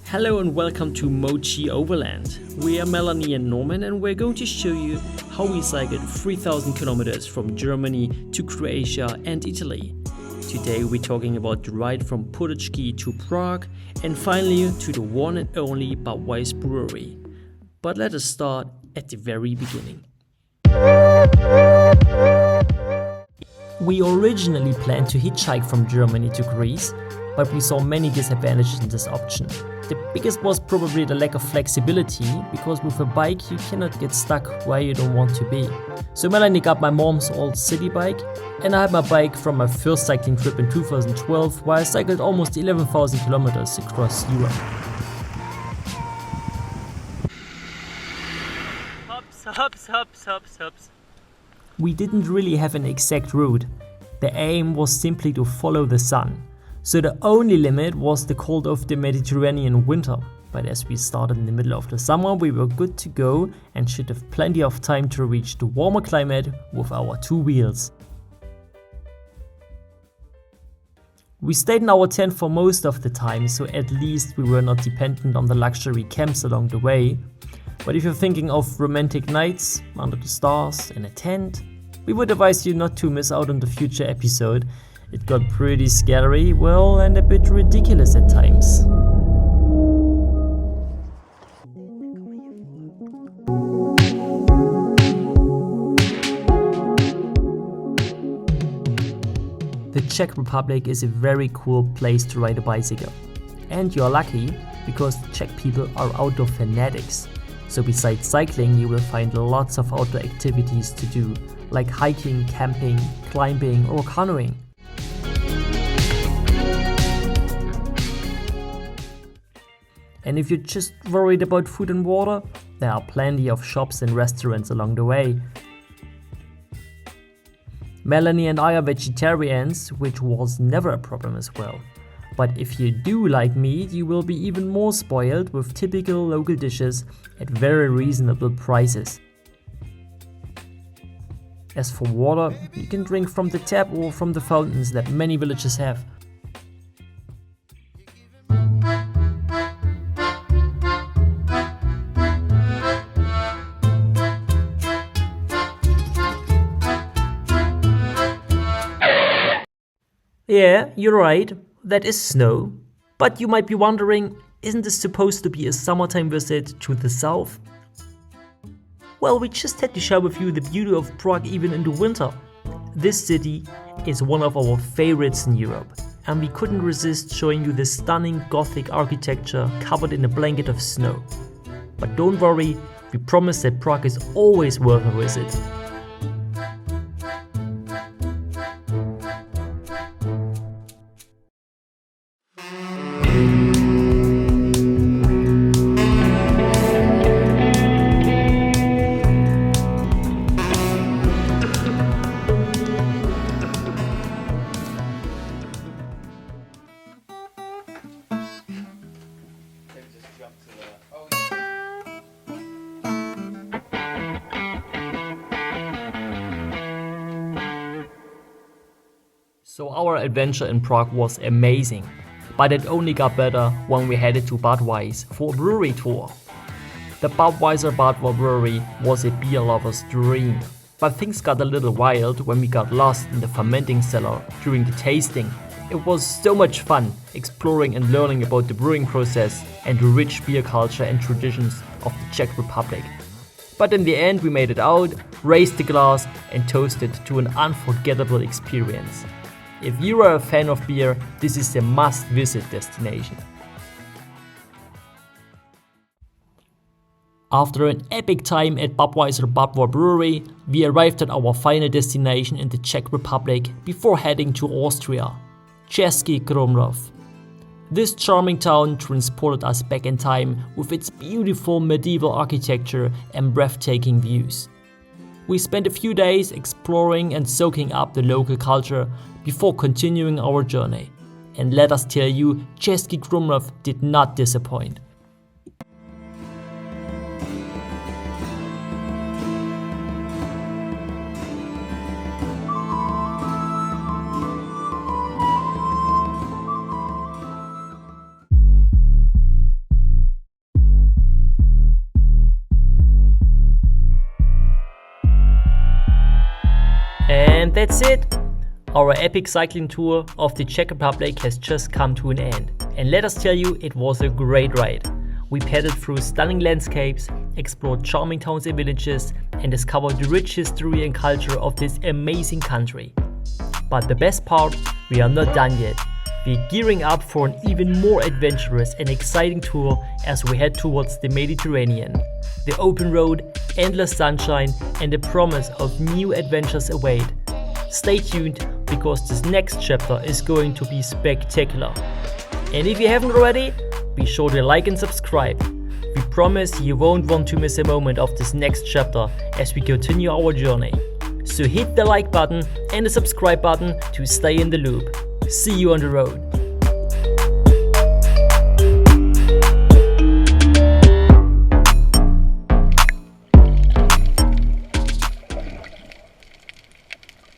Hello and welcome to Mochi Overland. We are Melanie and Norman and we're going to show you how we cycled 3,000 kilometers from Germany to Croatia and Italy. Today we're talking about the ride from Puttachki to Prague and finally to the one and only Budweiser Brewery. But let us start at the very beginning. We originally planned to hitchhike from Germany to Greece, but we saw many disadvantages in this option. The biggest was probably the lack of flexibility, because with a bike you cannot get stuck where you don't want to be. So Melanie got my mom's old city bike, and I had my bike from my first cycling trip in 2012, where I cycled almost 11,000 kilometers across Europe. Hops. We didn't really have an exact route. The aim was simply to follow the sun. So the only limit was the cold of the Mediterranean winter. But as we started in the middle of the summer, we were good to go and should have plenty of time to reach the warmer climate with our two wheels. We stayed in our tent for most of the time, so at least we were not dependent on the luxury camps along the way. But if you're thinking of romantic nights under the stars in a tent, we would advise you not to miss out on the future episode. It got pretty scary, well, and a bit ridiculous at times. The Czech Republic is a very cool place to ride a bicycle. And you're lucky, because the Czech people are outdoor fanatics. So besides cycling, you will find lots of outdoor activities to do, like hiking, camping, climbing or canoeing. And if you're just worried about food and water, there are plenty of shops and restaurants along the way. Melanie and I are vegetarians, which was never a problem as well. But if you do like meat, you will be even more spoiled with typical local dishes at very reasonable prices. As for water, you can drink from the tap or from the fountains that many villages have. Yeah, you're right, that is snow. But you might be wondering, isn't this supposed to be a summertime visit to the south? Well, we just had to share with you the beauty of Prague even in the winter. This city is one of our favorites in Europe, and we couldn't resist showing you the stunning Gothic architecture covered in a blanket of snow. But don't worry, we promise that Prague is always worth a visit. So our adventure in Prague was amazing, but it only got better when we headed to Budweiser for a brewery tour. The Budweiser Budvar Brewery was a beer lover's dream, but things got a little wild when we got lost in the fermenting cellar during the tasting. It was so much fun exploring and learning about the brewing process and the rich beer culture and traditions of the Czech Republic. But in the end we made it out, raised the glass and toasted to an unforgettable experience. If you are a fan of beer, this is a must-visit destination. After an epic time at Budweiser Budvar Brewery, we arrived at our final destination in the Czech Republic before heading to Austria, CESKY Krumlov. This charming town transported us back in time with its beautiful medieval architecture and breathtaking views. We spent a few days exploring and soaking up the local culture before continuing our journey. And let us tell you, CESKY Krumlov did not disappoint. that's it! Our epic cycling tour of the Czech Republic has just come to an end. And let us tell you, it was a great ride. We pedaled through stunning landscapes, explored charming towns and villages, and discovered the rich history and culture of this amazing country. But the best part, we are not done yet. We're gearing up for an even more adventurous and exciting tour as we head towards the Mediterranean. The open road, endless sunshine, and the promise of new adventures await. Stay tuned, because this next chapter is going to be spectacular. And if you haven't already, be sure to like and subscribe. We promise you won't want to miss a moment of this next chapter as we continue our journey. So hit the like button and the subscribe button to stay in the loop. See you on the road.